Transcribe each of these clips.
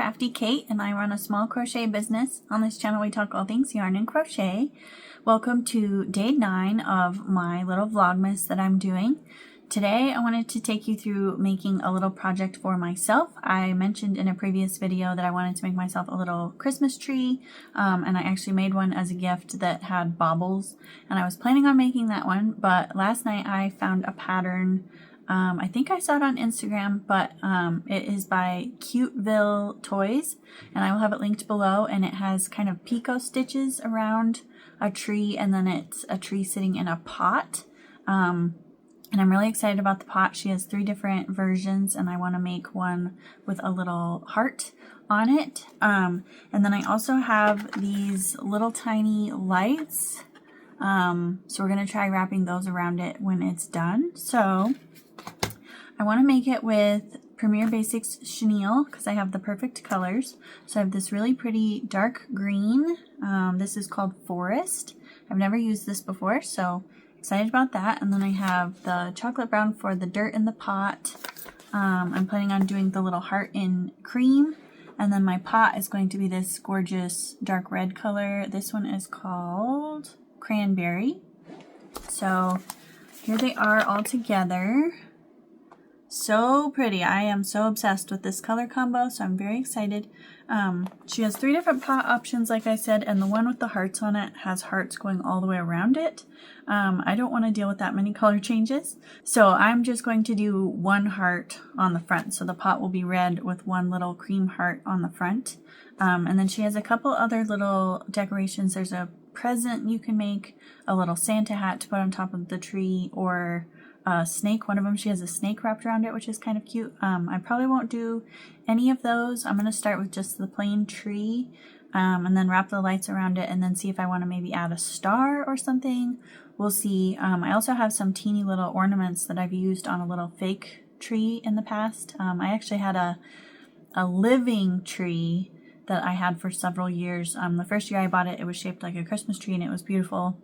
Crafty Kate, and I run a small crochet business. On this channel we talk all things yarn and crochet. Welcome to day 9 of my little Vlogmas that I'm doing. Today I wanted to take you through making a little project for myself. I mentioned in a previous video that I wanted to make myself a little Christmas tree, and I actually made one as a gift that had baubles, and I was planning on making that one, but last night I found a pattern. I think I saw it on Instagram, but it is by Cuteville Toys, and I will have it linked below, and it has kind of picot stitches around a tree, and then it's a tree sitting in a pot. And I'm really excited about the pot. She has 3 different versions, and I want to make one with a little heart on it. And then I also have these little tiny lights. So we're going to try wrapping those around it when it's done. So I want to make it with Premier Basix Chenille because I have the perfect colors. So I have this really pretty dark green. This is called Forest. I've never used this before, so excited about that. And then I have the chocolate brown for the dirt in the pot. I'm planning on doing the little heart in cream. And then my pot is going to be this gorgeous dark red color. This one is called Cranberry. So here they are all together. So pretty. I am so obsessed with this color combo, so I'm very excited. She has 3 different pot options, like I said, and the one with the hearts on it has hearts going all the way around it. I don't want to deal with that many color changes, so I'm just going to do one heart on the front. So the pot will be red with one little cream heart on the front. And then she has a couple other little decorations. There's a present you can make, a little Santa hat to put on top of the tree, or a snake. One of them, she has a snake wrapped around it, which is kind of cute. I probably won't do any of those. I'm going to start with just the plain tree, and then wrap the lights around it, and then see if I want to maybe add a star or something. We'll see. I also have some teeny little ornaments that I've used on a little fake tree in the past. I actually had a living tree that I had for several years. The first year I bought it, it was shaped like a Christmas tree, and it was beautiful.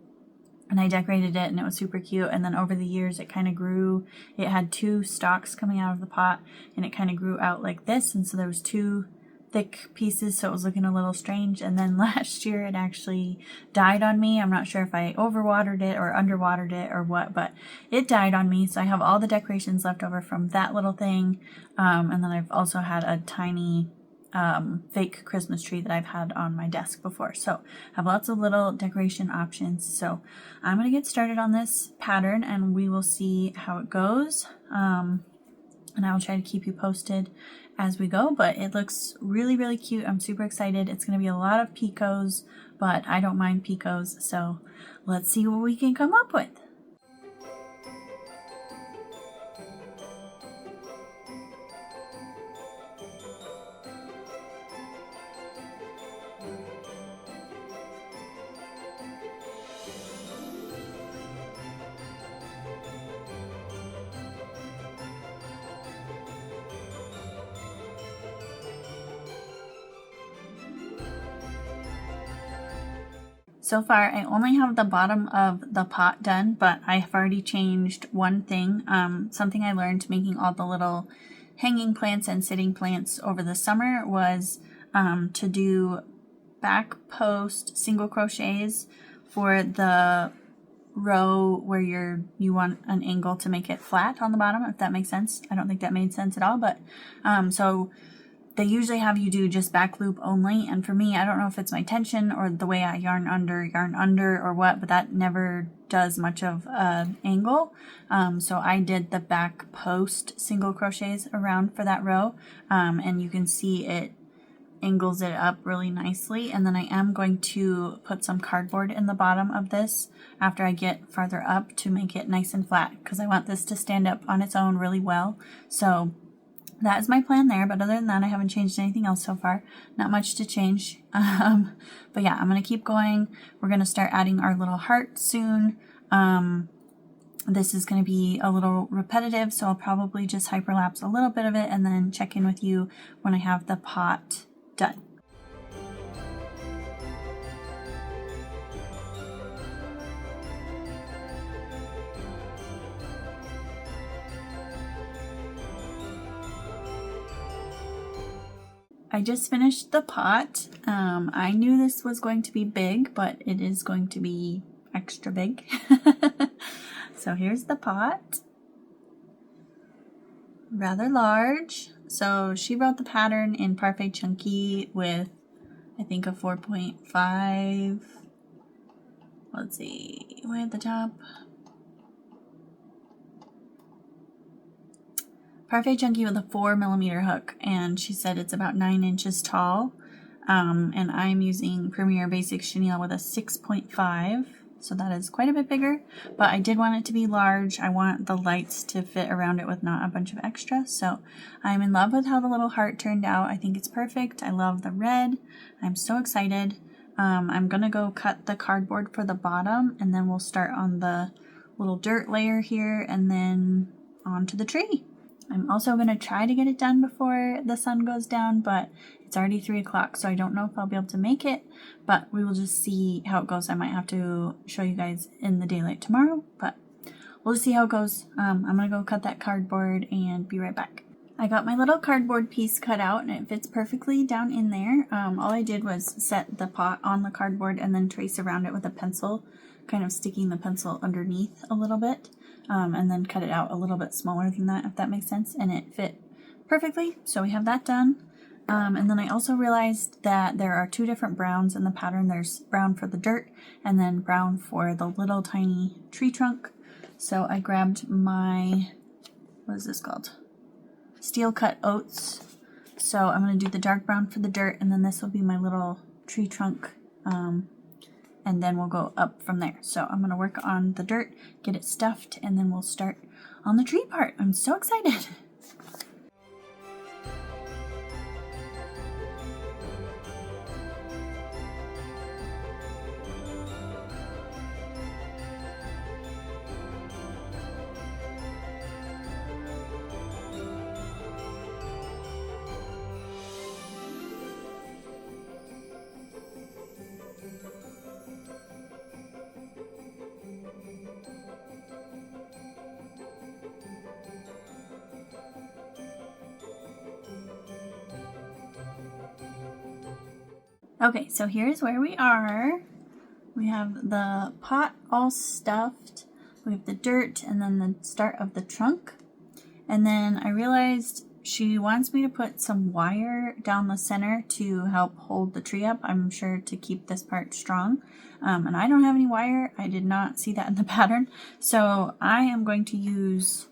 And I decorated it, and it was super cute. And then over the years, it kind of grew. It had 2 stalks coming out of the pot, and it kind of grew out like this. And so there was 2 thick pieces, so it was looking a little strange. And then last year, it actually died on me. I'm not sure if I overwatered it or underwatered it or what, but it died on me. So I have all the decorations left over from that little thing. And then I've also had a tiny fake Christmas tree that I've had on my desk before. So I have lots of little decoration options. So I'm going to get started on this pattern, and we will see how it goes. And I will try to keep you posted as we go, but it looks really, really cute. I'm super excited. It's going to be a lot of picots, but I don't mind picots. So let's see what we can come up with. So far, I only have the bottom of the pot done, but I've already changed one thing. Something I learned making all the little hanging plants and sitting plants over the summer was to do back post single crochets for the row where you want an angle to make it flat on the bottom, if that makes sense. I don't think that made sense at all, but so they usually have you do just back loop only, and for me, I don't know if it's my tension or the way I yarn under or what, but that never does much of an angle. So I did the back post single crochets around for that row, and you can see it angles it up really nicely. And then I am going to put some cardboard in the bottom of this after I get farther up to make it nice and flat, because I want this to stand up on its own really well. So that is my plan there, but other than that, I haven't changed anything else so far. Not much to change. But yeah, I'm going to keep going. We're going to start adding our little heart soon. This is going to be a little repetitive, so I'll probably just hyperlapse a little bit of it and then check in with you when I have the pot done. I just finished the pot. I knew this was going to be big, but it is going to be extra big. So here's the pot. Rather large. So she wrote the pattern in Parfait Chunky with, I think, a 4.5. Let's see, way at the top. Parfait Chunky with a 4mm hook, and she said it's about 9 inches tall. And I'm using Premier Basix Chenille with a 6.5, so that is quite a bit bigger. But I did want it to be large. I want the lights to fit around it with not a bunch of extra. So I'm in love with how the little heart turned out. I think it's perfect. I love the red. I'm so excited. I'm gonna go cut the cardboard for the bottom, and then we'll start on the little dirt layer here, and then onto the tree. I'm also going to try to get it done before the sun goes down, but it's already 3 o'clock, so I don't know if I'll be able to make it, but we will just see how it goes. I might have to show you guys in the daylight tomorrow, but we'll just see how it goes. I'm going to go cut that cardboard and be right back. I got my little cardboard piece cut out, and it fits perfectly down in there. All I did was set the pot on the cardboard and then trace around it with a pencil, kind of sticking the pencil underneath a little bit. And then cut it out a little bit smaller than that, if that makes sense, and it fit perfectly. So we have that done. And then I also realized that there are 2 different browns in the pattern. There's brown for the dirt and then brown for the little tiny tree trunk. So I grabbed my, what is this called? Steel cut oats. So I'm going to do the dark brown for the dirt, and then this will be my little tree trunk. And then we'll go up from there. So I'm going to work on the dirt, get it stuffed, and then we'll start on the tree part. I'm so excited. Okay, so here's where we are. We have the pot all stuffed. We have the dirt and then the start of the trunk. And then I realized she wants me to put some wire down the center to help hold the tree up. I'm sure to keep this part strong. And I don't have any wire. I did not see that in the pattern. So I am going to use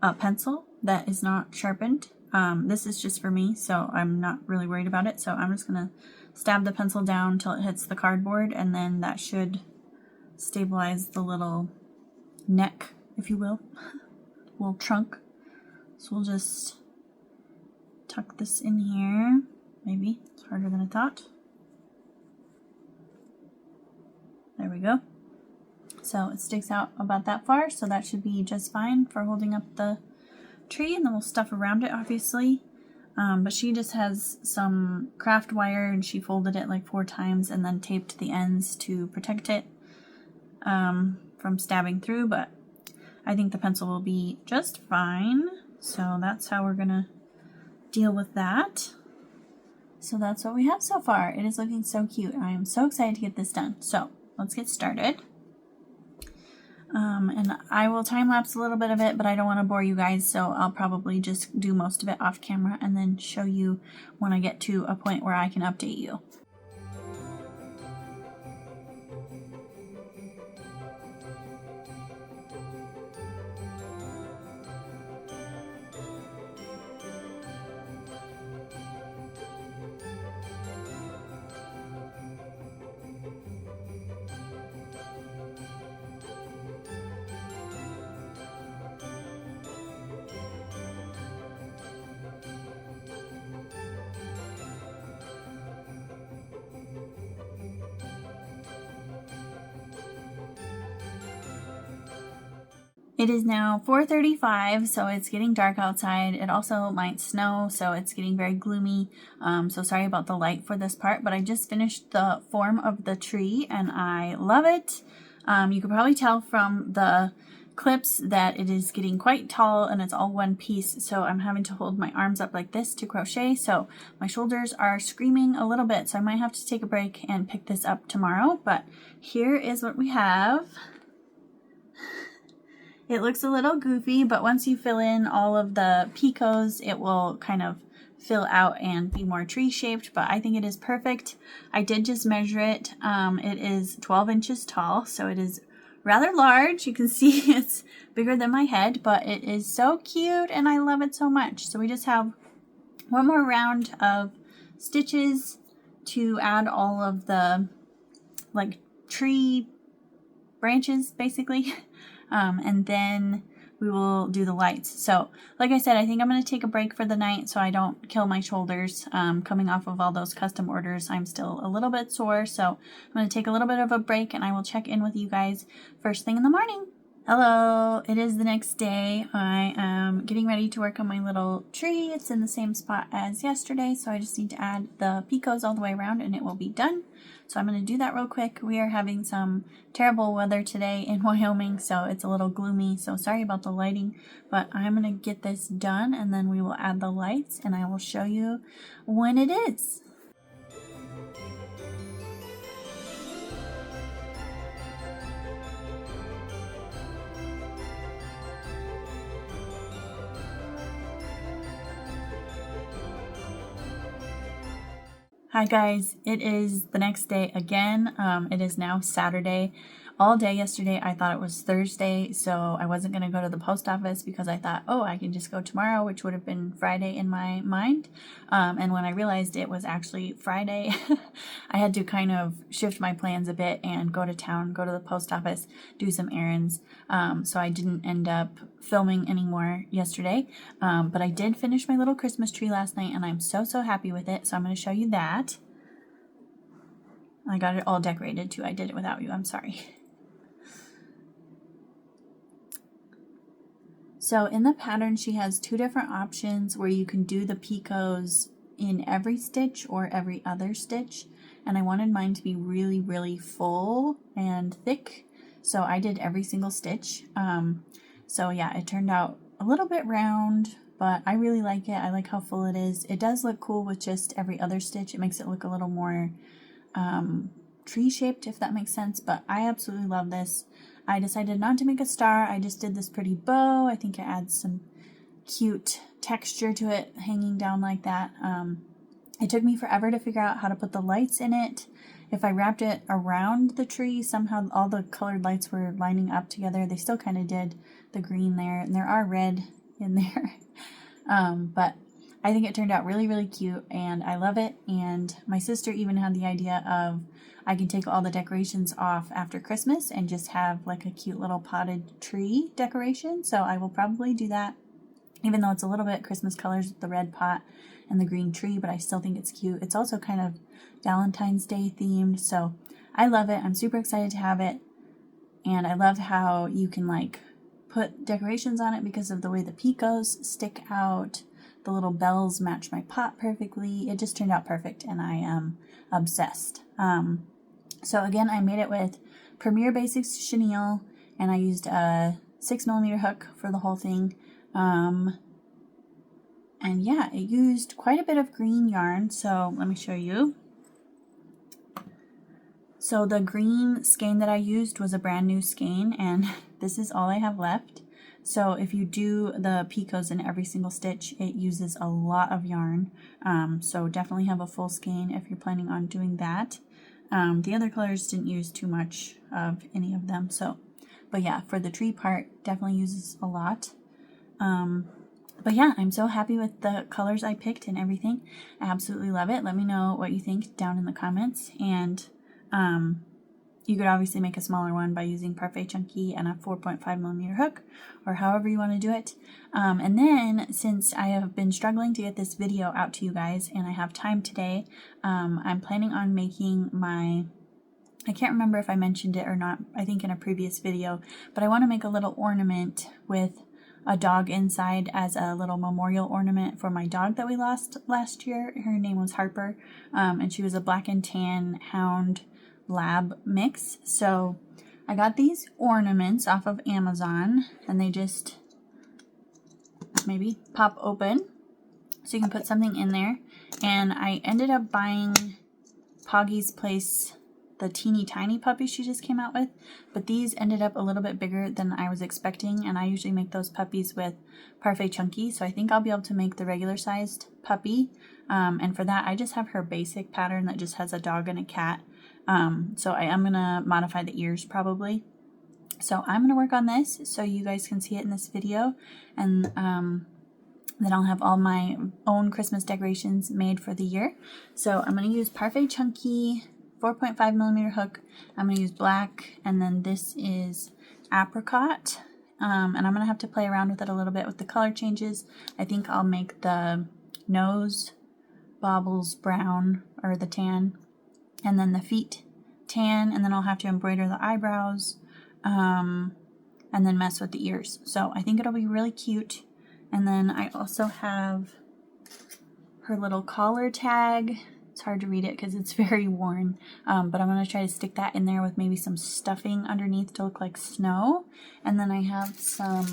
a pencil that is not sharpened. This is just for me, so I'm not really worried about it. So I'm just going to stab the pencil down till it hits the cardboard, and then that should stabilize the little neck, if you will, little trunk. So we'll just tuck this in here. Maybe it's harder than I thought. There we go. So it sticks out about that far, so that should be just fine for holding up the tree, and then we'll stuff around it, obviously. But she just has some craft wire, and she folded it like 4 times and then taped the ends to protect it from stabbing through, but I think the pencil will be just fine. So that's how we're gonna deal with that. So that's what we have so far. It is looking so cute. I am so excited to get this done. So let's get started. And I will time lapse a little bit of it, but I don't want to bore you guys, so I'll probably just do most of it off camera and then show you when I get to a point where I can update you. It is now 4:35, so it's getting dark outside. It also might snow, so it's getting very gloomy. So sorry about the light for this part, but I just finished the form of the tree and I love it. You can probably tell from the clips that it is getting quite tall and it's all one piece, so I'm having to hold my arms up like this to crochet, so my shoulders are screaming a little bit, so I might have to take a break and pick this up tomorrow. But here is what we have. It looks a little goofy, but once you fill in all of the picots, it will kind of fill out and be more tree shaped, but I think it is perfect. I did just measure it. It is 12 inches tall, so it is rather large. You can see it's bigger than my head, but it is so cute and I love it so much. So we just have one more round of stitches to add all of the like tree branches basically. And then we will do the lights. So like I said, I think I'm going to take a break for the night so I don't kill my shoulders. Coming off of all those custom orders, I'm still a little bit sore, so I'm going to take a little bit of a break and I will check in with you guys first thing in the morning. Hello, it is the next day. I am getting ready to work on my little tree. It's in the same spot as yesterday, so I just need to add the picots all the way around and it will be done. So I'm going to do that real quick. We are having some terrible weather today in Wyoming, so it's a little gloomy, so sorry about the lighting, but I'm going to get this done and then we will add the lights and I will show you when it is. Hi guys, it is the next day again. It is now Saturday. All day yesterday I thought it was Thursday, so I wasn't going to go to the post office because I thought, oh, I can just go tomorrow, which would have been Friday in my mind. And when I realized it was actually Friday, I had to kind of shift my plans a bit and go to town, go to the post office, do some errands. So I didn't end up filming anymore yesterday. But I did finish my little Christmas tree last night and I'm so happy with it. So I'm going to show you that. I got it all decorated too. I did it without you. I'm sorry. So in the pattern, she has two different options where you can do the picots in every stitch or every other stitch. And I wanted mine to be really full and thick. So I did every single stitch. So yeah, it turned out a little bit round, but I really like it. I like how full it is. It does look cool with just every other stitch. It makes it look a little more tree shaped, if that makes sense, but I absolutely love this. I decided not to make a star. I just did this pretty bow. I think it adds some cute texture to it hanging down like that. It took me forever to figure out how to put the lights in it. If I wrapped it around the tree, somehow all the colored lights were lining up together. They still kind of did, the green there, and there are red in there. But I think it turned out really cute and I love it. And my sister even had the idea of I can take all the decorations off after Christmas and just have like a cute little potted tree decoration. So I will probably do that, even though it's a little bit Christmas colors with the red pot and the green tree, but I still think it's cute. It's also kind of Valentine's Day themed, so I love it. I'm super excited to have it. And I love how you can like put decorations on it because of the way the picots stick out. The little bells match my pot perfectly. It just turned out perfect and I am obsessed. So again, I made it with Premier Basix Chenille and I used a 6mm hook for the whole thing. And yeah, it used quite a bit of green yarn. So let me show you. So the green skein that I used was a brand new skein and this is all I have left. So if you do the picots in every single stitch, it uses a lot of yarn. So definitely have a full skein if you're planning on doing that. The other colors didn't use too much of any of them. So, but yeah, for the tree part, definitely uses a lot. But yeah, I'm so happy with the colors I picked and everything. I absolutely love it. Let me know what you think down in the comments. And you could obviously make a smaller one by using Parfait Chunky and a 4.5mm hook, or however you want to do it. And then, since I have been struggling to get this video out to you guys, and I have time today, I'm planning on making my, I can't remember if I mentioned it or not, I think in a previous video, but I want to make a little ornament with a dog inside as a little memorial ornament for my dog that we lost last year. Her name was Harper, and she was a black and tan hound lab mix. So I got these ornaments off of Amazon, and they just maybe pop open so you can put something in there. And I ended up buying Poggy's Place, the teeny tiny puppy she just came out with, but these ended up a little bit bigger than I was expecting, and I usually make those puppies with Parfait Chunky, so I think I'll be able to make the regular sized puppy. And for that I just have her basic pattern that just has a dog and a cat, so I am gonna modify the ears probably. So I'm gonna work on this so you guys can see it in this video, and then I'll have all my own Christmas decorations made for the year. So I'm going to use Parfait Chunky 4.5 millimeter hook. I'm going to use black, and then this is apricot. And I'm going to have to play around with it a little bit with the color changes. I think I'll make the nose baubles brown, or the tan, and then the feet tan, and then I'll have to embroider the eyebrows, and then mess with the ears. So I think it'll be really cute. And then I also have her little collar tag. It's hard to read it because it's very worn, but I'm going to try to stick that in there with maybe some stuffing underneath to look like snow. And then I have some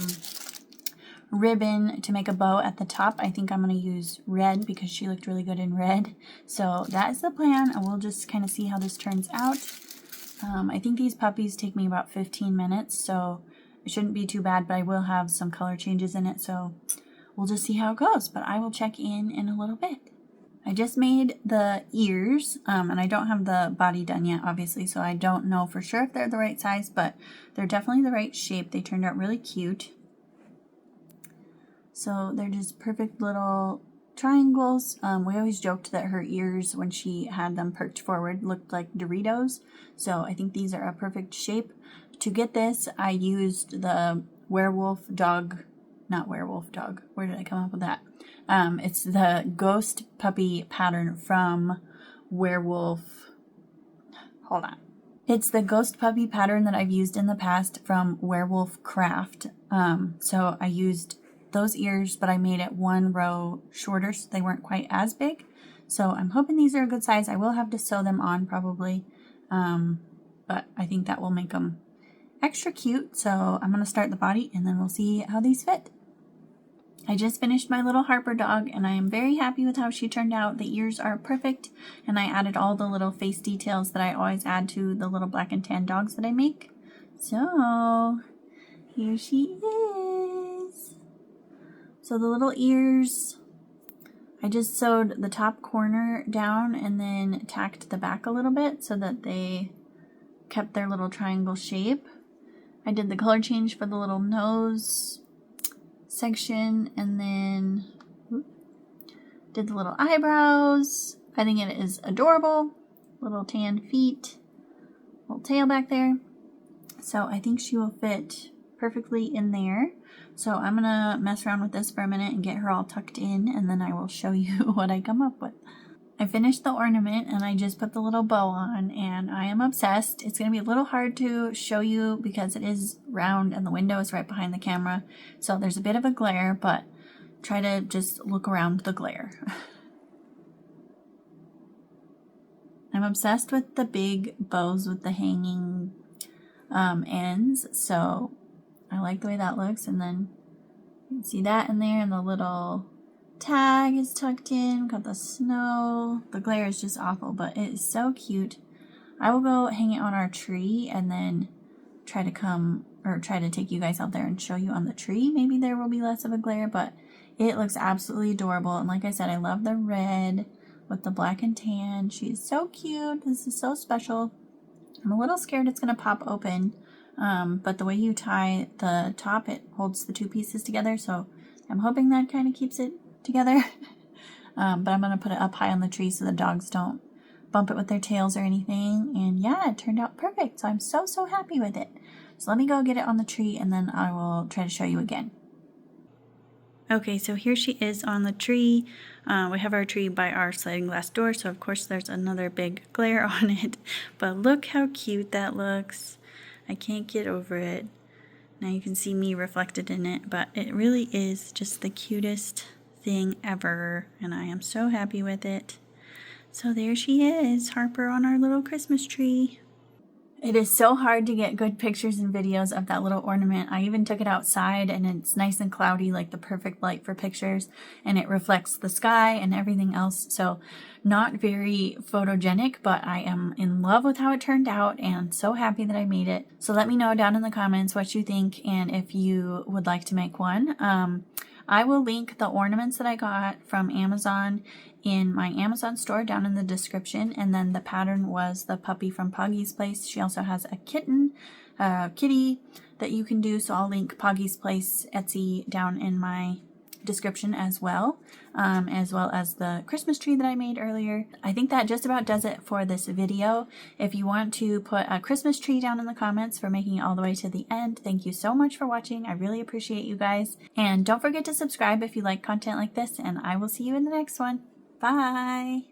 ribbon to make a bow at the top. I think I'm going to use red because she looked really good in red. So that is the plan, and we'll just kind of see how this turns out. I think these puppies take me about 15 minutes, so it shouldn't be too bad, but I will have some color changes in it, so we'll just see how it goes. But I will check in a little bit. I just made the ears, and I don't have the body done yet, obviously, so I don't know for sure if they're the right size, but they're definitely the right shape. They turned out really cute. So they're just perfect little triangles. We always joked that her ears, when she had them perked forward, looked like Doritos, so I think these are a perfect shape. To get this, I used the werewolf dog, not werewolf dog, where did I come up with that? It's the ghost puppy pattern from werewolf, hold on. It's the ghost puppy pattern that I've used in the past from Werewolf Craft. So I used those ears, but I made it one row shorter so they weren't quite as big. So I'm hoping these are a good size. I will have to sew them on probably, but I think that will make them extra cute. So I'm going to start the body, and then we'll see how these fit. I just finished my little Harper dog, and I am very happy with how she turned out. The ears are perfect, and I added all the little face details that I always add to the little black and tan dogs that I make. So here she is. So the little ears, I just sewed the top corner down and then tacked the back a little bit so that they kept their little triangle shape. I did the color change for the little nose section, and then did the little eyebrows. I think it is adorable. Little tan feet, little tail back there. So I think she will fit perfectly in there. So I'm gonna mess around with this for a minute and get her all tucked in, and then I will show you what I come up with. I finished the ornament, and I just put the little bow on, and I am obsessed. It's going to be a little hard to show you because it is round and the window is right behind the camera, so there's a bit of a glare, but try to just look around the glare. I'm obsessed with the big bows with the hanging ends, so I like the way that looks. And then you can see that in there, and the little tag is tucked in. Got the snow. The glare is just awful, but it is so cute. I will go hang it on our tree and then try to take you guys out there and show you on the tree. Maybe there will be less of a glare, but it looks absolutely adorable. And like I said, I love the red with the black and tan. She is so cute. This is so special. I'm a little scared it's going to pop open, but the way you tie the top, it holds the two pieces together, so I'm hoping that kind of keeps it together. But I'm going to put it up high on the tree so the dogs don't bump it with their tails or anything. And yeah, it turned out perfect, so I'm so happy with it. So let me go get it on the tree, and then I will try to show you again. Okay, so here she is on the tree. We have our tree by our sliding glass door, so of course there's another big glare on it. But look how cute that looks. I can't get over it. Now you can see me reflected in it, but it really is just the cutest thing ever, and I am so happy with it. So there she is, Harper on our little Christmas tree. It is so hard to get good pictures and videos of that little ornament. I even took it outside and it's nice and cloudy, like the perfect light for pictures, and it reflects the sky and everything else. So not very photogenic, but I am in love with how it turned out and so happy that I made it. So let me know down in the comments what you think and if you would like to make one. I will link the ornaments that I got from Amazon in my Amazon store down in the description, and then the pattern was the puppy from Poggy's Place. She also has a kitty that you can do, so I'll link Poggy's Place Etsy down in my description as well as the Christmas tree that I made earlier. I think that just about does it for this video. If you want to put a Christmas tree down in the comments for making it all the way to the end, thank you so much for watching. I really appreciate you guys. And don't forget to subscribe if you like content like this, and I will see you in the next one. Bye!